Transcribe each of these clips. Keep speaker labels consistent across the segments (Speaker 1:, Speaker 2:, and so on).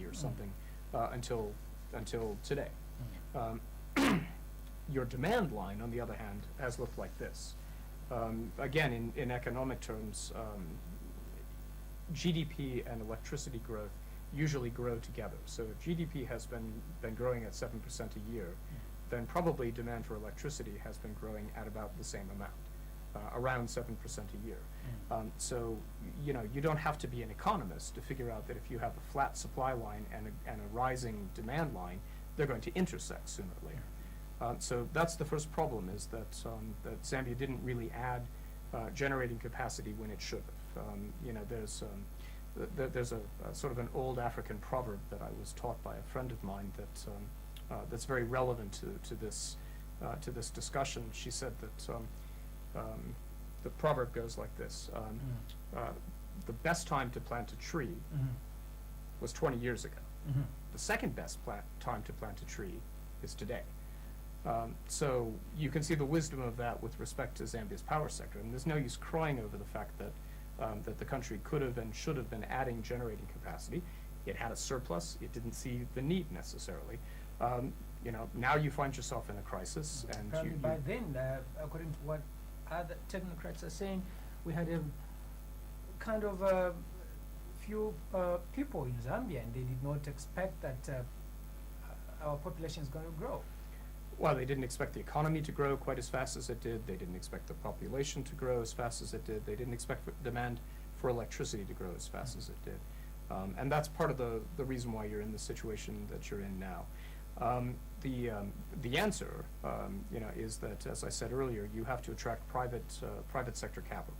Speaker 1: or something until today. Your demand line, on the other hand, has looked like this. Again, in economic terms, GDP and electricity growth usually grow together. So if GDP has been growing at 7% a year, then probably demand for electricity has been growing at about the same amount, around 7% a year. So you know, you don't have to be an economist to figure out that if you have a flat supply line and a rising demand line, they're going to intersect sooner or later. So that's the first problem, is that that Zambia didn't really add generating capacity when it should have. You know, there's a sort of an old African proverb that I was taught by a friend of mine that that's very relevant to this discussion. She said that the proverb goes like this: the best time to plant a tree was 20 years ago. The second best time to plant a tree is today. So you can see the wisdom of that with respect to Zambia's power sector, and there's no use crying over the fact that that the country could have and should have been adding generating capacity. It had a surplus. It didn't see the need necessarily. You know, now you find yourself in a crisis, and
Speaker 2: Probably by then, according to what other technocrats are saying, we had a kind of few people in Zambia, and they did not expect that our population is going to grow.
Speaker 1: Well, they didn't expect the economy to grow quite as fast as it did. They didn't expect the population to grow as fast as it did. They didn't expect demand for electricity to grow as fast as it did. And that's part of the reason why you're in the situation that you're in now. The answer, you know, is that, as I said earlier, you have to attract private sector capital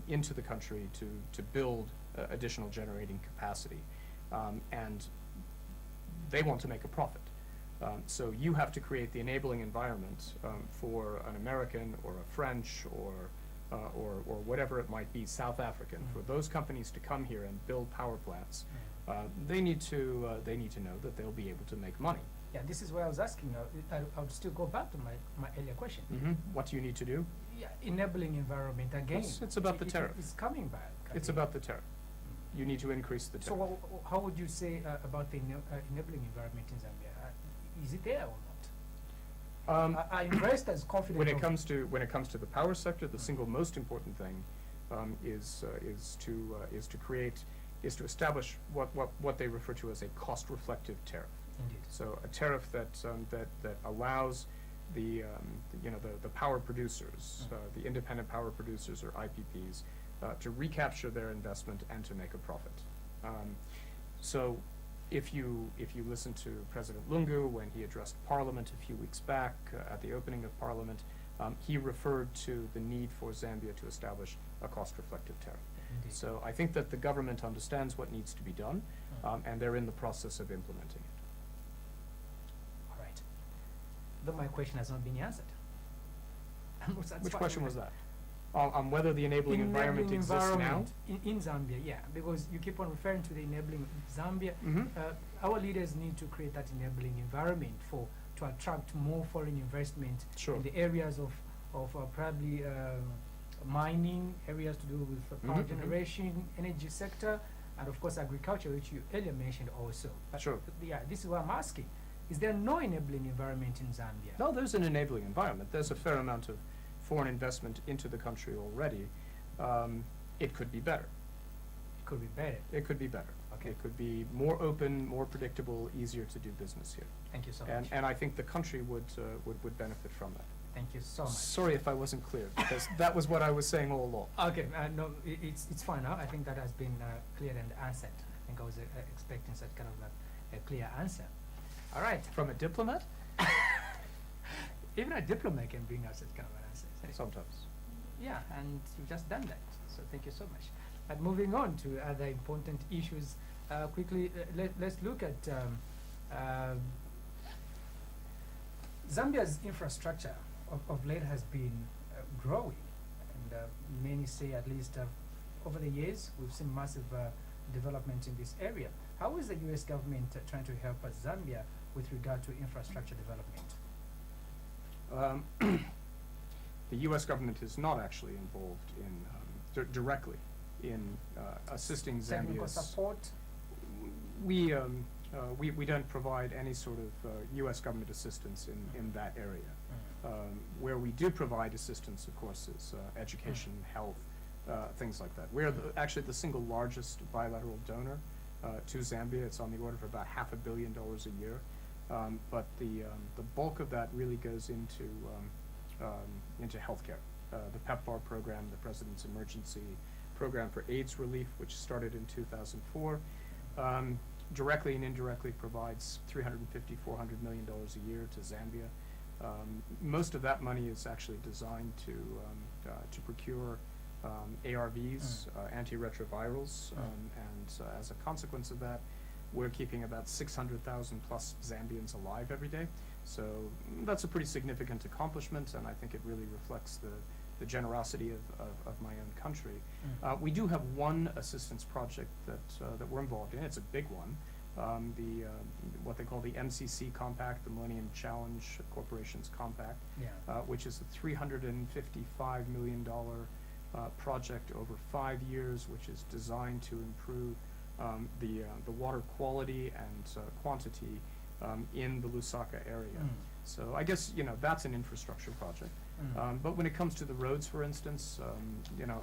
Speaker 1: into the country to build additional generating capacity, and they want to make a profit. So you have to create the enabling environment for an American or a French or whatever it might be, South African, for those companies to come here and build power plants. They need to know that they'll be able to make money.
Speaker 2: Yeah, this is why I was asking. I would still go back to my earlier question.
Speaker 1: What do you need to do?
Speaker 2: Yeah, enabling environment again.
Speaker 1: It's about the tariff.
Speaker 2: It's coming back.
Speaker 1: It's about the tariff. You need to increase the tariff.
Speaker 2: So how would you say about the enabling environment in Zambia? Is it there or not? Are investors confident?
Speaker 1: When it comes to the power sector, the single most important thing is to establish what they refer to as a cost-reflective tariff.
Speaker 2: Indeed.
Speaker 1: So a tariff that allows the power producers, the independent power producers or IPPs, to recapture their investment and to make a profit. So if you listen to President Lungu when he addressed Parliament a few weeks back at the opening of Parliament, he referred to the need for Zambia to establish a cost-reflective tariff.
Speaker 2: Indeed.
Speaker 1: So I think that the government understands what needs to be done, and they're in the process of implementing it.
Speaker 2: All right. Though my question has not been answered.
Speaker 1: Which question was that? On whether the enabling environment exists now?
Speaker 2: In Zambia, yeah, because you keep on referring to the enabling Zambia. Our leaders need to create that enabling environment to attract more foreign investment in the areas of probably mining, areas to do with power generation, energy sector, and of course agriculture, which you earlier mentioned also.
Speaker 1: Sure.
Speaker 2: Yeah, this is what I'm asking. Is there no enabling environment in Zambia?
Speaker 1: No, there's an enabling environment. There's a fair amount of foreign investment into the country already. It could be better.
Speaker 2: It could be better.
Speaker 1: It could be better.
Speaker 2: Okay.
Speaker 1: It could be more open, more predictable, easier to do business here.
Speaker 2: Thank you so much.
Speaker 1: And I think the country would benefit from that.
Speaker 2: Thank you so much.
Speaker 1: Sorry if I wasn't clear, because that was what I was saying all along.
Speaker 2: Okay, no, it's fine now. I think that has been clear and answered. I think I was expecting such kind of a clear answer. All right.
Speaker 1: From a diplomat?
Speaker 2: Even a diplomat can bring us such kind of an answer.
Speaker 1: Sometimes.
Speaker 2: Yeah, and you've just done that. So thank you so much. But moving on to other important issues, quickly, let's look at Zambia's infrastructure of late has been growing, and many say at least over the years we've seen massive development in this area. How is the U.S. government trying to help Zambia with regard to infrastructure development?
Speaker 1: The U.S. government is not actually involved in directly in assisting
Speaker 2: Technical
Speaker 1: Zambia's.
Speaker 2: support?
Speaker 1: we don't provide any sort of U.S. government assistance in that area. Where we do provide assistance, of course, is education, health, things like that. We're actually the single largest bilateral donor to Zambia. It's on the order of about $500 million a year. But the bulk of that really goes into healthcare. The PEPFAR program, the President's Emergency Program for AIDS Relief, which started in 2004, directly and indirectly provides $350–400 million a year to Zambia. Most of that money is actually designed to procure ARVs, antiretrovirals, and as a consequence of that, we're keeping about 600,000 plus Zambians alive every day. So that's a pretty significant accomplishment, and I think it really reflects the generosity of my own country. We do have one assistance project that we're involved in. It's a big one. What they call the MCC Compact, the Millennium Challenge Corporations Compact, which is a $355 million project over 5 years, which is designed to improve the water quality and quantity in the Lusaka area. So I guess that's an infrastructure project. But when it comes to the roads, for instance,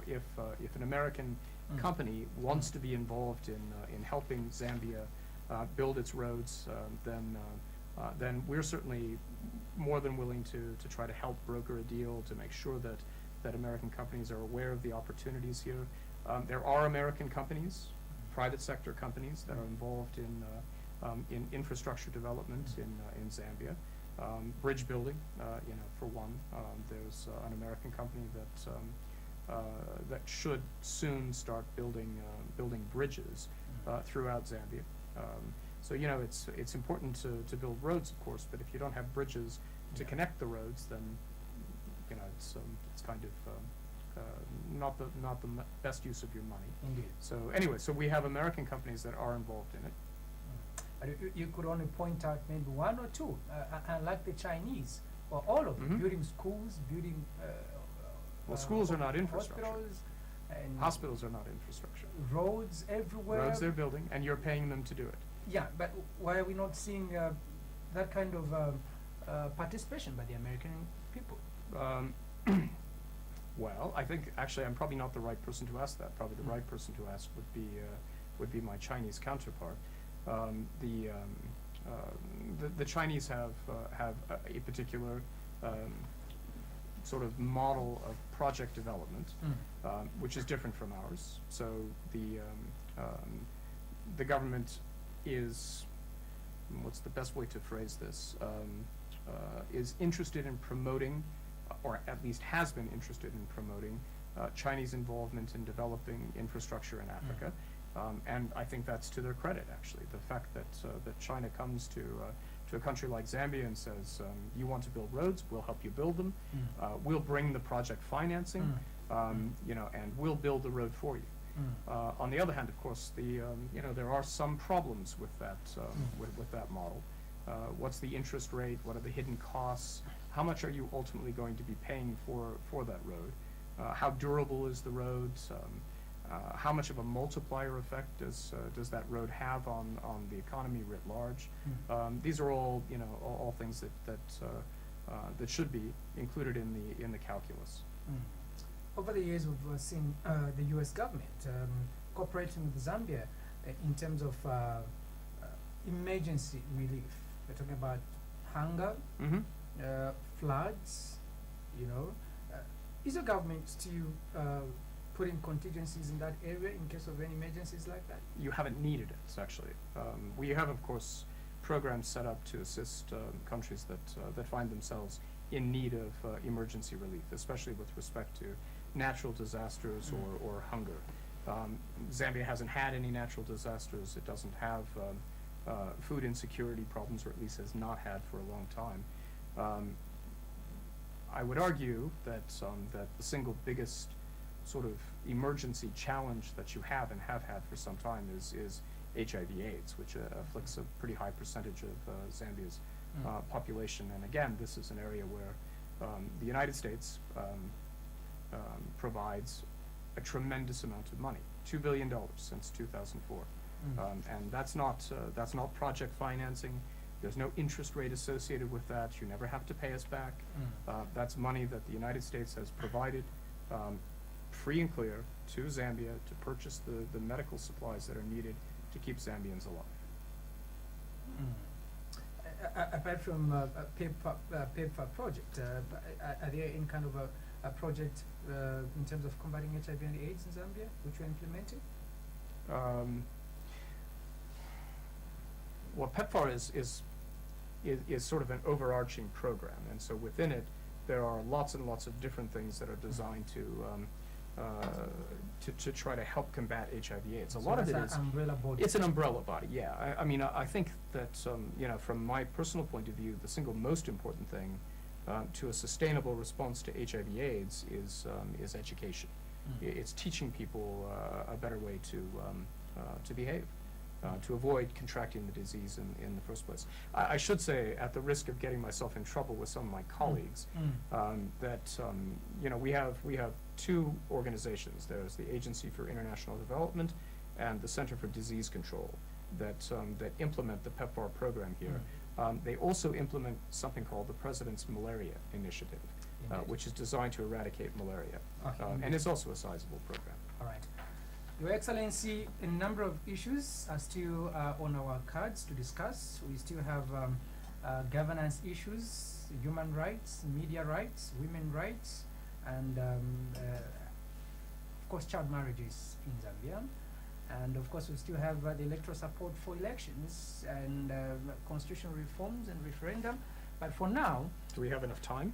Speaker 1: if an American company wants to be involved in helping Zambia build its roads, then we're certainly more than willing to try to help broker a deal to make sure that American companies are aware of the opportunities here. There are American companies, private sector companies, that are involved in infrastructure development in Zambia. Bridge building, for one. There's an American company that should soon start building bridges throughout Zambia. So it's important to build roads, of course, but if you don't have bridges to connect the roads, then it's kind of not the best use of your money.
Speaker 2: Indeed.
Speaker 1: So anyway, so we have American companies that are involved in it.
Speaker 2: You could only point out maybe one or two, unlike the Chinese, or all of them, building schools, building
Speaker 1: well, schools are not infrastructure.
Speaker 2: Hospitals, and
Speaker 1: hospitals are not infrastructure.
Speaker 2: Roads everywhere.
Speaker 1: Roads they're building, and you're paying them to do it.
Speaker 2: Yeah, but why are we not seeing that kind of participation by the American people?
Speaker 1: Well, I think actually I'm probably not the right person to ask that. Probably the right person to ask would be my Chinese counterpart. The Chinese have a particular sort of model of project development, which is different from ours. So the government is, what's the best way to phrase this, is interested in promoting, or at least has been interested in promoting, Chinese involvement in developing infrastructure in Africa. And I think that's to their credit, actually. The fact that China comes to a country like Zambia and says, you want to build roads, we'll help you build them. We'll bring the project financing, and we'll build the road for you. On the other hand, of course, there are some problems with that with that model. What's the interest rate? What are the hidden costs? How much are you ultimately going to be paying for that road? How durable is the road? How much of a multiplier effect does that road have on the economy writ large? These are all all things that should be included in the calculus.
Speaker 2: Over the years, we've seen the U.S. government cooperating with Zambia in terms of emergency relief. We're talking about hunger, floods. Is the government still putting contingencies in that area in case of any emergencies like that?
Speaker 1: You haven't needed it, actually. We have, of course, programs set up to assist countries that find themselves in need of emergency relief, especially with respect to natural disasters or hunger. Zambia hasn't had any natural disasters. It doesn't have food insecurity problems, or at least has not had for a long time. I would argue that the single biggest sort of emergency challenge that you have and have had for some time is HIV/AIDS, which afflicts a pretty high percentage of Zambia's population. And again, this is an area where the United States provides a tremendous amount of money, $2 billion since 2004. And that's not project financing. There's no interest rate associated with that. You never have to pay us back. That's money that the United States has provided free and clear to Zambia to purchase the medical supplies that are needed to keep Zambians alive.
Speaker 2: Apart from PEPFAR project, are there any kind of a project in terms of combating HIV and AIDS in Zambia which you're implementing?
Speaker 1: Well, PEPFAR is sort of an overarching program, and so within it there are lots and lots of different things that are designed to try to help combat HIV/AIDS. A lot of it is
Speaker 2: umbrella body.
Speaker 1: It's an umbrella body, yeah. I mean, I think that from my personal point of view, the single most important thing to a sustainable response to HIV/AIDS is education. It's teaching people a better way to behave. To avoid contracting the disease in the first place. I should say, at the risk of getting myself in trouble with some of my colleagues, that we have two organizations. There's the Agency for International Development and the Center for Disease Control that implement the PEPFAR program here. They also implement something called the President's Malaria Initiative, which is designed to eradicate malaria, and it's also a sizable program.
Speaker 2: All right. Your Excellency, a number of issues are still on our cards to discuss. We still have governance issues, human rights, media rights, women rights, and of course child marriages in Zambia. And of course we still have the electoral support for elections and constitutional reforms and referendum. But for now... Do
Speaker 1: we have enough time?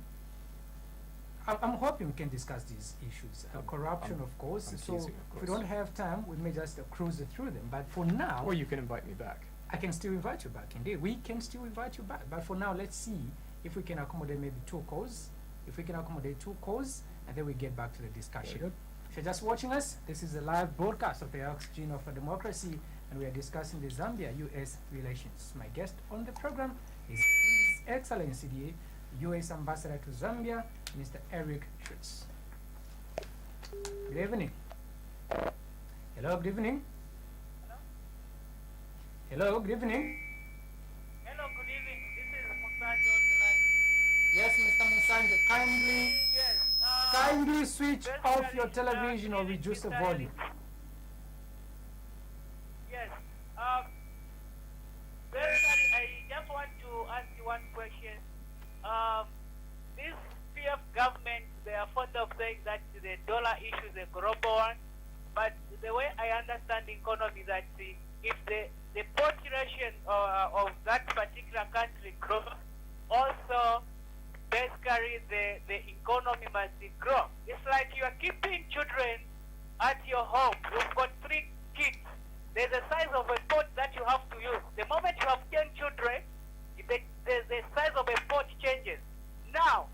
Speaker 2: I'm hoping we can discuss these issues. Corruption, of course. So if we don't have time, we may just cruise through them. But for now...
Speaker 1: Or you can invite me back.
Speaker 2: I can still invite you back, indeed. We can still invite you back. But for now, let's see if we can accommodate maybe 2 calls. If we can accommodate 2 calls, and then we get back to the discussion.
Speaker 1: Very good.
Speaker 2: If you're just watching us, this is a live broadcast of the Oxygen of Democracy, and we are discussing the Zambia-U.S. relations. My guest on the program is His Excellency, the U.S. Ambassador to Zambia, Mr. Eric Schultz. Good evening. Hello, good evening. Hello, good evening.
Speaker 3: Hello, good evening. This is Musaji on the line.
Speaker 2: Yes, Mr. Musanje, kindly switch off your television or reduce the volume.
Speaker 3: Yes. Basically, I just want to ask you one question. This PF government, they are fond of saying that the dollar issue is a global one, but the way I understand the economy, that if the population of that particular country grows, also basically the economy must grow. It's like you are keeping children at your home. You've got 3 kids. There's a size of a pot that you have to use. The moment you have 10 children, the size of a pot changes. Now,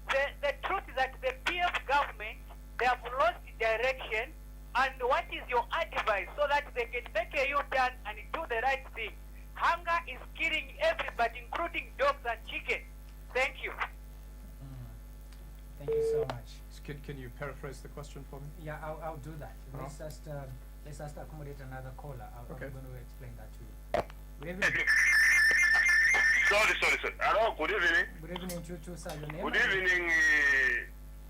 Speaker 3: the truth is that the PF government, they have lost direction, and what is your advice so that they can make a U-turn and do the right thing? Hunger is killing everybody, including dogs and chickens. Thank you.
Speaker 2: Thank you so much.
Speaker 1: Can you paraphrase the question for me?
Speaker 2: Yeah, I'll do that. Let's just accommodate another caller. I'm going to explain that to you. Good evening.
Speaker 4: Sorry. Hello, good evening.
Speaker 2: Good evening, Chuchu, sir. Your name?
Speaker 4: Good evening,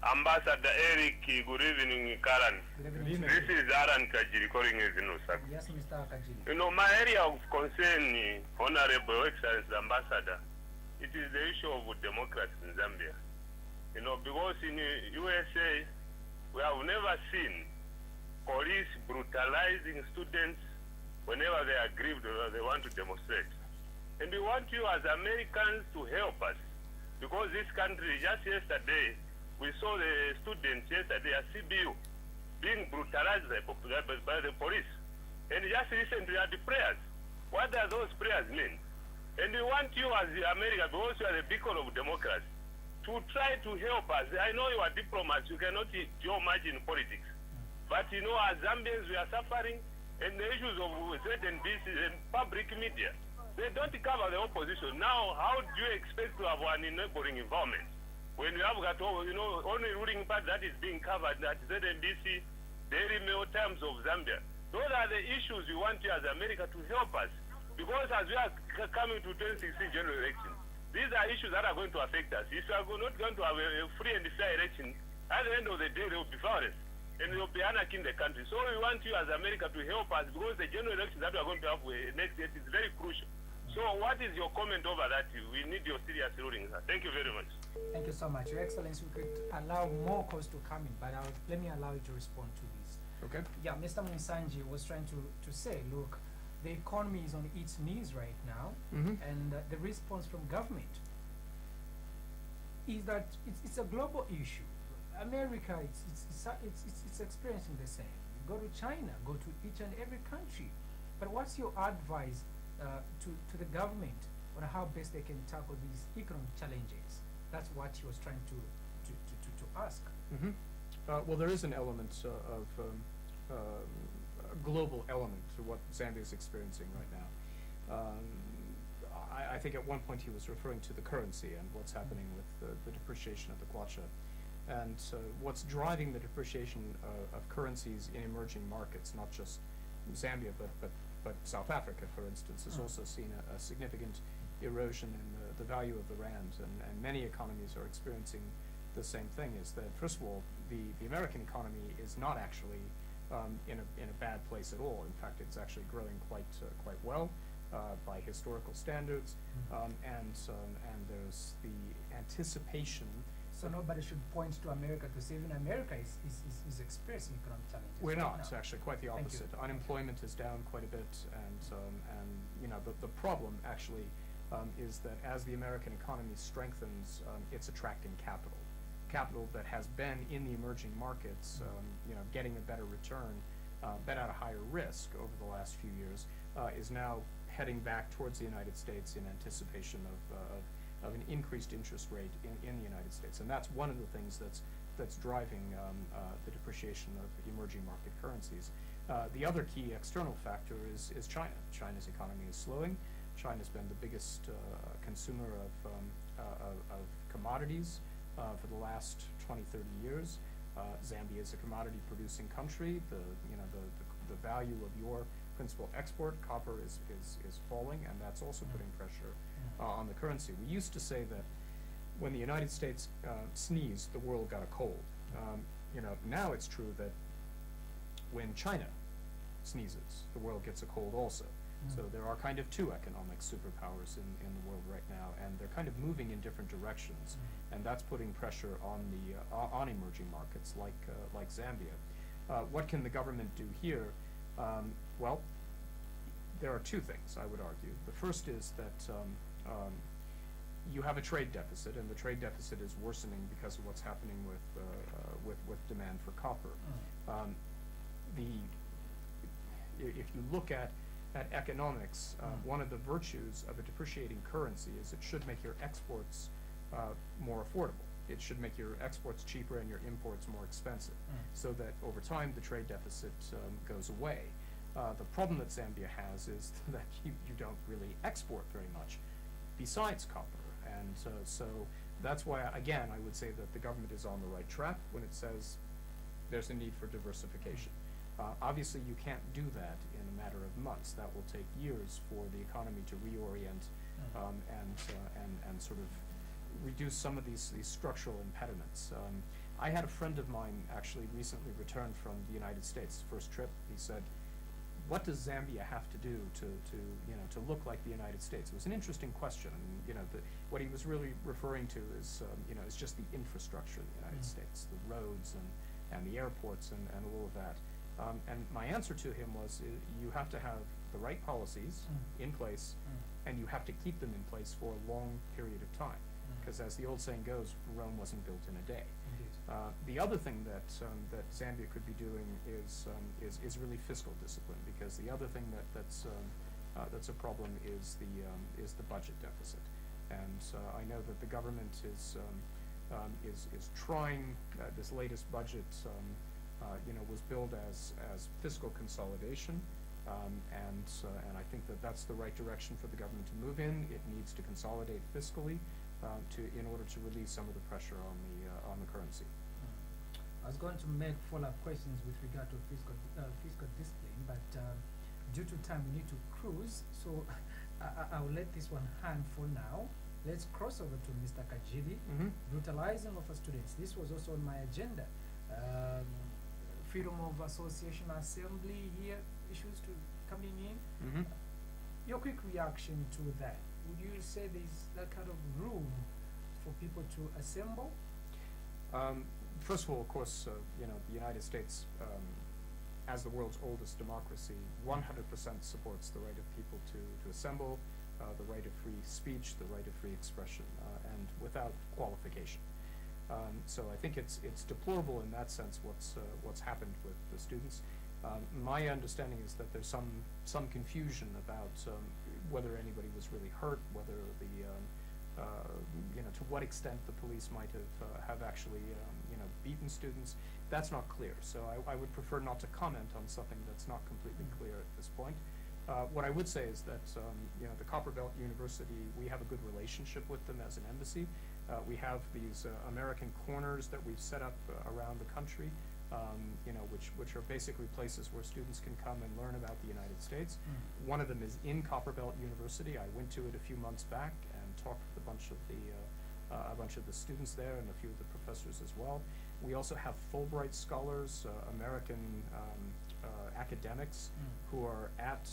Speaker 4: Ambassador Eric. Good evening, Karan.
Speaker 2: Good evening.
Speaker 4: This is Aran Kajiri calling you in Osaka.
Speaker 2: Yes, Mr. Kajiri.
Speaker 4: You know, my area of concern, Honorable Excellency Ambassador, it is the issue of democracy in Zambia. You know, because in USA, we have never seen police brutalizing students whenever they are aggrieved or they want to demonstrate. And we want you as Americans to help us, because this country, just yesterday, we saw the students yesterday at CBU being brutalized by the police. And just recently at the prayers. What do those prayers mean? And we want you as America, because you are the beacon of democracy, to try to help us. I know you are diplomats, you cannot do much in politics. But you know, as Zambians, we are suffering, and the issues of certain business and public media, they don't cover the opposition. Now, how do you expect to have an enabling environment when you have got, only ruling part that is being covered at ZNBC, Daily Mail, Times of Zambia? Those are the issues we want you as America to help us. Because as we are coming to 2016 general election, these are issues that are going to affect us. If we are not going to have a free and fair election, at the end of the day, there will be violence and there will be anarchy in the country. So we want you as America to help us because the general election that we are going to have next year is very crucial. So what is your comment over that? We need your serious rulings. Thank you very much.
Speaker 2: Thank you so much. Your Excellency, we could allow more calls to come in, but let me allow you to respond to this.
Speaker 1: Okay.
Speaker 2: Yeah, Mr. Mwisanji was trying to say, look, the economy is on its knees right now, and the response from government is that it's a global issue. America, it's experiencing the same. Go to China, go to each and every country. But what's your advice to the government on how best they can tackle these economic challenges? That's what he was trying to ask.
Speaker 1: Well, there is an element of a global element to what Zambia is experiencing right now. I think at one point he was referring to the currency and what's happening with the depreciation of the kwacha. And what's driving the depreciation of currencies in emerging markets, not just Zambia, but South Africa, for instance, has also seen a significant erosion in the value of the rand, and many economies are experiencing the same thing. Is that, first of all, the American economy is not actually in a bad place at all. In fact, it's actually growing quite well by historical standards, and there's the anticipation.
Speaker 2: So nobody should point to America to say even America is experiencing economic challenges.
Speaker 1: We're
Speaker 2: right
Speaker 1: not,
Speaker 2: now.
Speaker 1: actually, quite the
Speaker 2: Thank you.
Speaker 1: opposite. Unemployment is down quite a bit, and you know, the problem actually is that as the American economy strengthens, it's attracting capital that has been in the emerging markets, you know, getting a better return, but at a higher risk over the last few years, is now heading back towards the United States in anticipation of an increased interest rate in the United States. And that's one of the things that's driving the depreciation of emerging market currencies. The other key external factor is China. China's economy is slowing. China's been the biggest consumer of commodities for the last 20, 30 years. Zambia is a commodity producing country. The value of your principal export, copper, is falling, and that's also putting pressure on the currency. We used to say that when the United States sneezed, the world got a cold. You know, now it's true that when China sneezes, the world gets a cold also. So there are kind of two economic superpowers in the world right now, and they're kind of moving in different directions, and that's putting pressure on the on emerging markets like Zambia. What can the government do here? Well, there are two things, I would argue. The first is that you have a trade deficit, and the trade deficit is worsening because of what's happening with demand for copper. If you look at economics, one of the virtues of a depreciating currency is it should make your exports more affordable. It should make your exports cheaper and your imports more expensive, so that over time the trade deficit goes away. The problem that Zambia has is that you don't really export very much besides copper, and so that's why, again, I would say that the government is on the right track when it says there's a need for diversification. Obviously, you can't do that in a matter of months. That will take years for the economy to reorient and sort of reduce some of these structural impediments. I had a friend of mine actually recently returned from the United States, first trip. He said, "What does Zambia have to do to look like the United States?" It was an interesting question. And, what he was really referring to is is just the infrastructure in the United States, the roads and the airports and all of that. And my answer to him was, you have to have the right policies in place, and you have to keep them in place for a long period of time. Because as the old saying goes, Rome wasn't built in a day. The other thing that Zambia could be doing is really fiscal discipline, because the other thing that's a problem is the budget deficit. And I know that the government is trying. This latest budget was billed as fiscal consolidation, and I think that that's the right direction for the government to move in. It needs to consolidate fiscally in order to release some of the pressure on the currency.
Speaker 2: I was going to make follow-up questions with regard to fiscal discipline, but due to time we need to cruise, so I'll let this one hang for now. Let's cross over to Mr. Kajili. Brutalizing of students. This was also on my agenda. Freedom of association, assembly here, issues to coming in. Your quick reaction to that. Would you say there's that kind of room for people to assemble?
Speaker 1: First of all, of course, the United States, as the world's oldest democracy, 100% supports the right of people to assemble, the right of free speech, the right of free expression, and without qualification. So I think it's deplorable in that sense what's happened with the students. My understanding is that there's some confusion about whether anybody was really hurt, whether to what extent the police might have actually beaten students. That's not clear. So I would prefer not to comment on something that's not completely clear at this point. What I would say is that the Copperbelt University, we have a good relationship with them as an embassy. We have these American corners that we've set up around the country, which are basically places where students can come and learn about the United States. One of them is in Copperbelt University. I went to it a few months back and talked with a bunch of the students there and a few of the professors as well. We also have Fulbright scholars, American academics who are at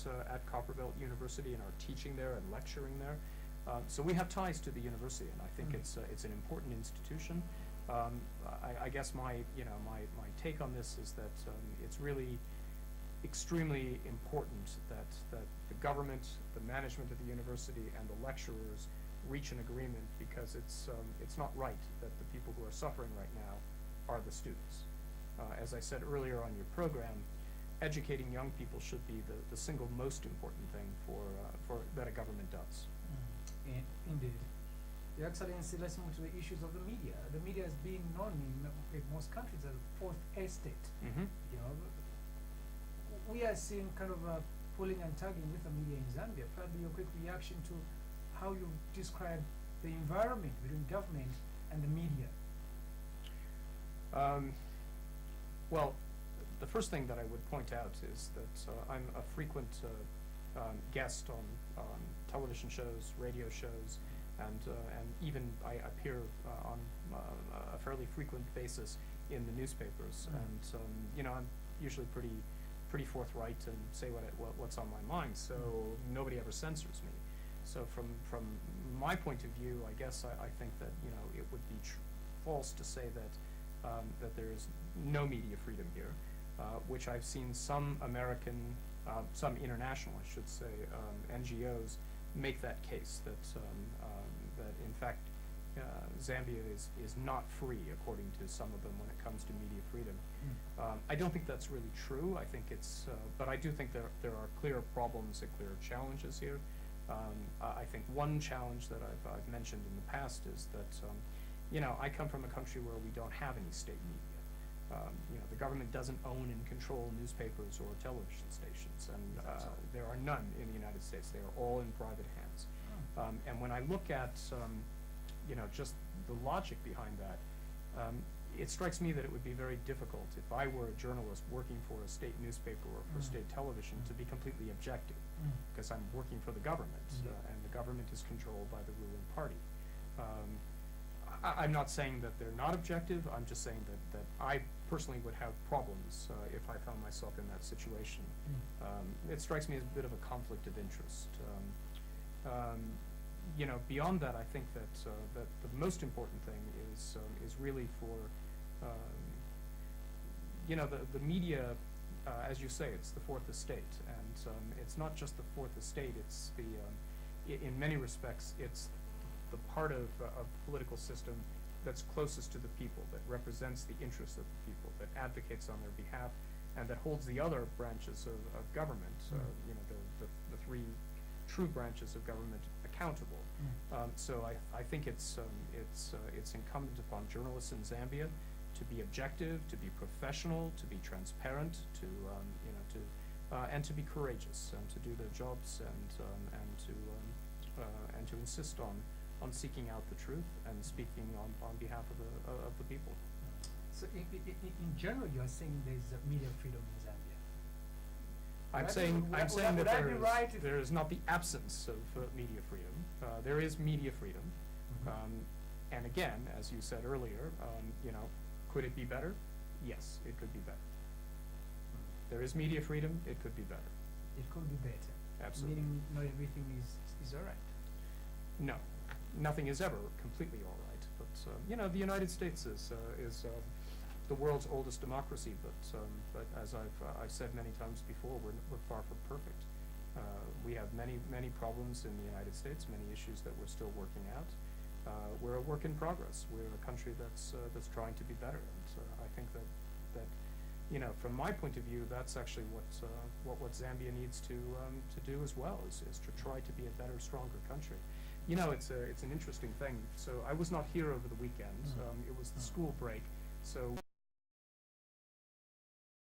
Speaker 1: Copperbelt University and are teaching there and lecturing there. So we have ties to the university, and I think it's an important institution. I guess my take on this is that it's really extremely important that the government, the management of the university, and the lecturers reach an agreement, because it's not right that the people who are suffering right now are the students. As I said earlier on your program, educating young people should be the single most important thing for that a government does.
Speaker 2: Indeed. Your Excellency, let's move to the issues of the media. The media is being known in most countries as a fourth estate. We are seeing kind of a pulling and tugging with the media in Zambia. Probably your quick reaction to how you describe the environment between government and the media.
Speaker 1: Well, the first thing that I would point out is that I'm a frequent guest on television shows, radio shows, and even I appear on a fairly frequent basis in the newspapers. And I'm usually pretty forthright and say what's on my mind. So nobody ever censors me. So from my point of view, I guess I think that it would be false to say that there is no media freedom here, which I've seen some American, some international, I should say, NGOs make that case that in fact Zambia is not free, according to some of them, when it comes to media freedom. I don't think that's really true. I think but I do think there are clear problems and clear challenges here. I think one challenge that I've mentioned in the past is that I come from a country where we don't have any state media. The government doesn't own and control newspapers or television stations, and there are none in the United States. They are all in private hands. And when I look at just the logic behind that, it strikes me that it would be very difficult if I were a journalist working for a state newspaper or for state television to be completely objective, because I'm working for the government, and the government is controlled by the ruling party. I'm not saying that they're not objective. I'm just saying that I personally would have problems if I found myself in that situation. It strikes me as a bit of a conflict of interest. Beyond that, I think that the most important thing is really for the media. As you say, it's the fourth estate, and it's not just the fourth estate. It's in many respects, it's the part of the political system that's closest to the people, that represents the interests of the people, that advocates on their behalf, and that holds the other branches of government, the three true branches of government accountable. So I think it's incumbent upon journalists in Zambia to be objective, to be professional, to be transparent, and to be courageous, and to do their jobs, and to insist on seeking out the truth and speaking on behalf of the people.
Speaker 2: So in general, you are saying there's media freedom in Zambia.
Speaker 1: I'm
Speaker 2: Would I
Speaker 1: saying,
Speaker 2: be-
Speaker 1: I'm
Speaker 2: would
Speaker 1: saying
Speaker 2: I
Speaker 1: that
Speaker 2: be right if-
Speaker 1: there is not the absence of media freedom. There is media freedom.
Speaker 2: Mhm.
Speaker 1: And again, as you said earlier, you know, could it be better? Yes, it could be better. There is media freedom, it could be better.
Speaker 2: It could be better.
Speaker 1: Absolutely.
Speaker 2: Meaning not everything is all right.
Speaker 1: No, nothing is ever completely all right. But you know, the United States is the world's oldest democracy. But as I've said many times before, we're far from perfect. We have many problems in the United States, many issues that we're still working out. We're a work in progress. We're a country that's trying to be better, and I think that you know, from my point of view, that's actually what Zambia needs to do as well, is to try to be a better, stronger country. You know, it's an interesting thing. So I was not here over the weekend. It was the school break. So